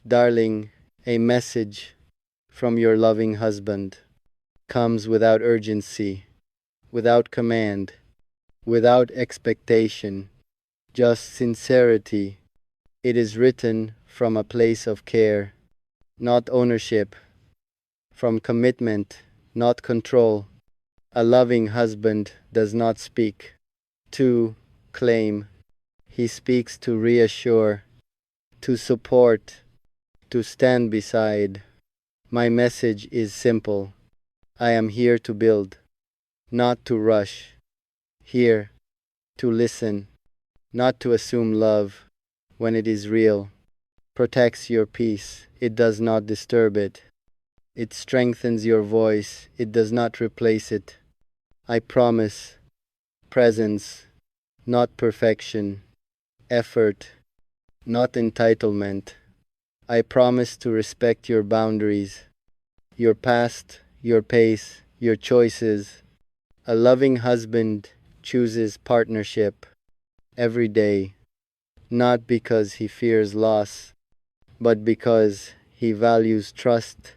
Darling, a message from your loving husband comes without urgency, without command, without expectation, just sincerity. It is written from a place of care, not ownership, from commitment, not control. A loving husband does not speak to claim, he speaks to reassure, to support, to stand beside. My message is simple. I am here to build, not to rush. Here to listen, not to assume love when it is real. Protects your peace, it does not disturb it. It strengthens your voice, it does not replace it. I promise presence, not perfection, effort, not entitlement. I promise to respect your boundaries, your past, your pace, your choices. A loving husband chooses partnership every day, not because he fears loss, but because he values trust.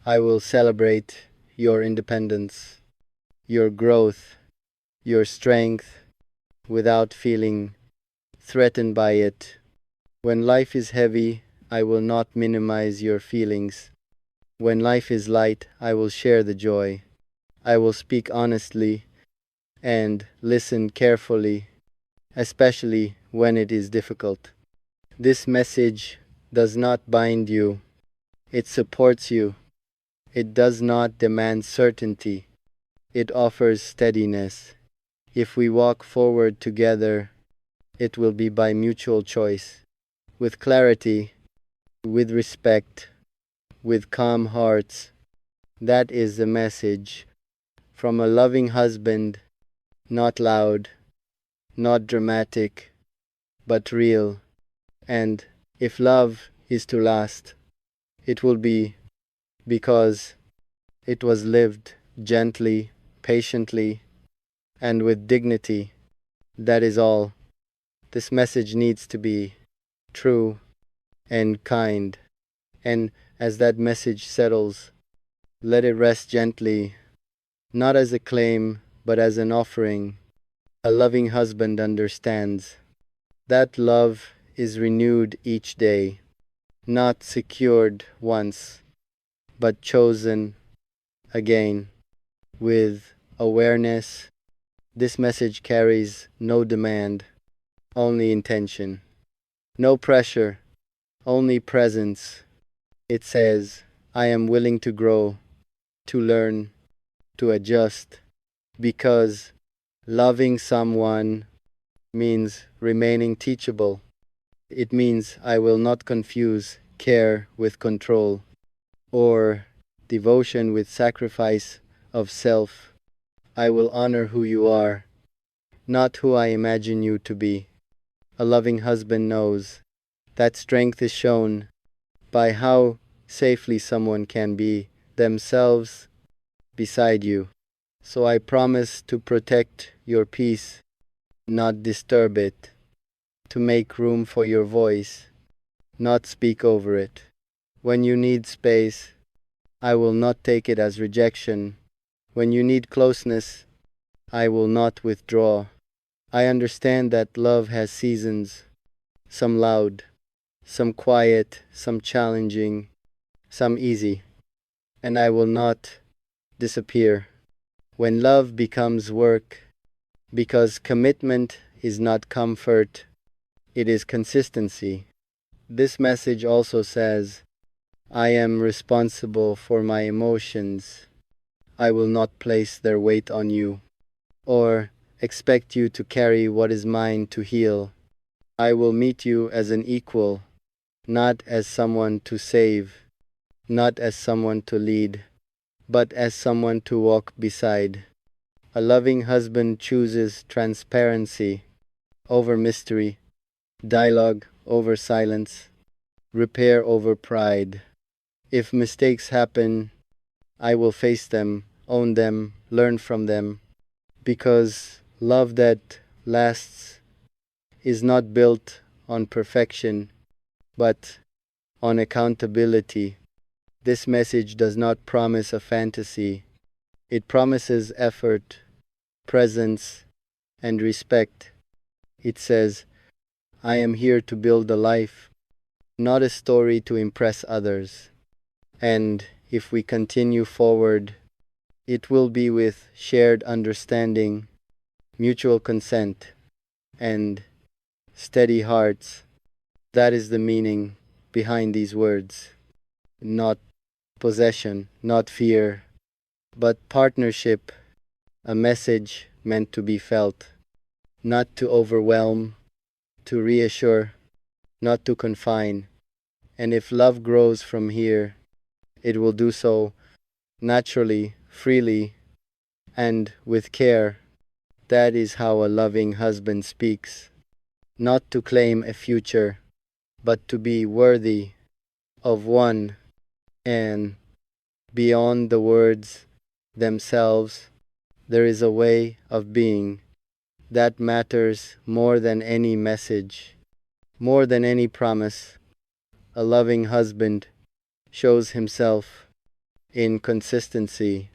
I will celebrate your independence, your growth, your strength, without feeling threatened by it. When life is heavy, I will not minimize your feelings. When life is light, I will share the joy. I will speak honestly and listen carefully, especially when it is difficult. This message does not bind you, it supports you. It does not demand certainty, it offers steadiness. If we walk forward together, it will be by mutual choice, with clarity, with respect, with calm hearts. That is the message from a loving husband, not loud, not dramatic, but real. And if love is to last, it will be because it was lived gently, patiently, and with dignity. That is all. This message needs to be true and kind. And as that message settles, let it rest gently, not as a claim, but as an offering. A loving husband understands that love is renewed each day, not secured once, but chosen again with awareness. This message carries no demand, only intention. No pressure, only presence. It says, I am willing to grow, to learn, to adjust, because loving someone means remaining teachable. It means I will not confuse care with control, or devotion with sacrifice of self. I will honor who you are, not who I imagine you to be. A loving husband knows that strength is shown by how safely someone can be themselves beside you. So I promise to protect your peace, not disturb it, to make room for your voice, not speak over it. When you need space, I will not take it as rejection. When you need closeness, I will not withdraw. I understand that love has seasons, some loud, some quiet, some challenging, some easy, and I will not disappear. When love becomes work, because commitment is not comfort, it is consistency. This message also says, I am responsible for my emotions. I will not place their weight on you, or expect you to carry what is mine to heal. I will meet you as an equal, not as someone to save, not as someone to lead, but as someone to walk beside. A loving husband chooses transparency over mystery, dialogue over silence, repair over pride. If mistakes happen, I will face them, own them, learn from them, because love that lasts is not built on perfection, but on accountability. This message does not promise a fantasy. It promises effort, presence, and respect. It says, I am here to build a life, not a story to impress others. And if we continue forward, it will be with shared understanding, mutual consent, and steady hearts. That is the meaning behind these words. Not possession, not fear, but partnership, a message meant to be felt, not to overwhelm, to reassure, not to confine. And if love grows from here, it will do so naturally, freely, and with care. That is how a loving husband speaks, not to claim a future, but to be worthy of one. And beyond the words themselves, there is a way of being that matters more than any message, more than any promise. A loving husband shows himself in consistency,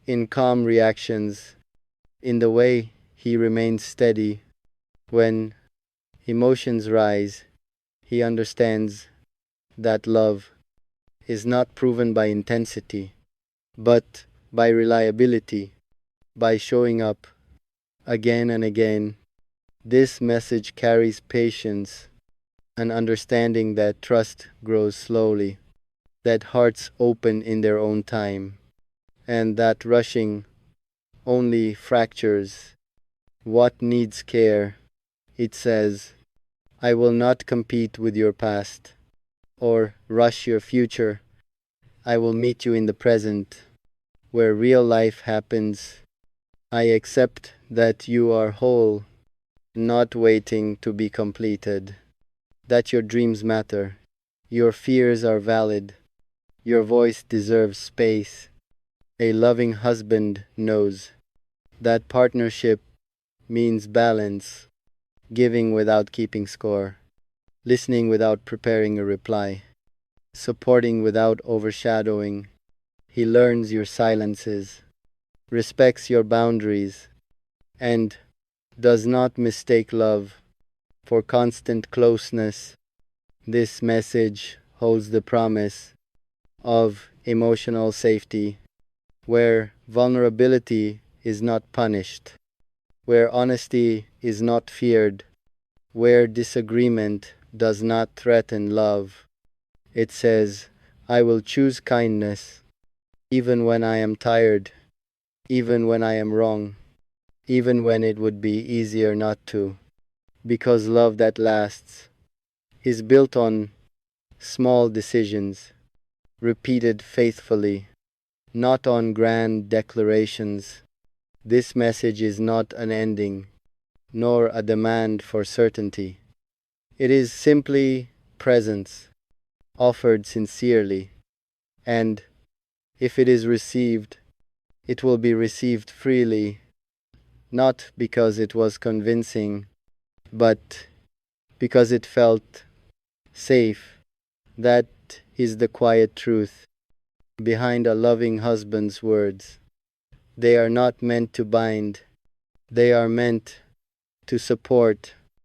in calm reactions, in the way he remains steady. When emotions rise, he understands that love is not proven by intensity, but by reliability, by showing up again and again. This message carries patience, an understanding that trust grows slowly, that hearts open in their own time, and that rushing only fractures what needs care. It says, I will not compete with your past or rush your future. I will meet you in the present, where real life happens. I accept that you are whole, not waiting to be completed, that your dreams matter, your fears are valid, your voice deserves space. A loving husband knows that partnership means balance, giving without keeping score, listening without preparing a reply, supporting without overshadowing. He learns your silences, respects your boundaries, and does not mistake love for constant closeness. This message holds the promise of emotional safety, where vulnerability is not punished, where honesty is not feared, where disagreement does not threaten love. It says, I will choose kindness, even when I am tired, even when I am wrong, even when it would be easier not to, because love that lasts is built on small decisions, repeated faithfully, not on grand declarations. This message is not an ending, nor a demand for certainty. It is simply presence, offered sincerely, and if it is received, it will be received freely, not because it was convincing, but because it felt safe. That is the quiet truth behind a loving husband's words. They are not meant to bind, they are meant to support,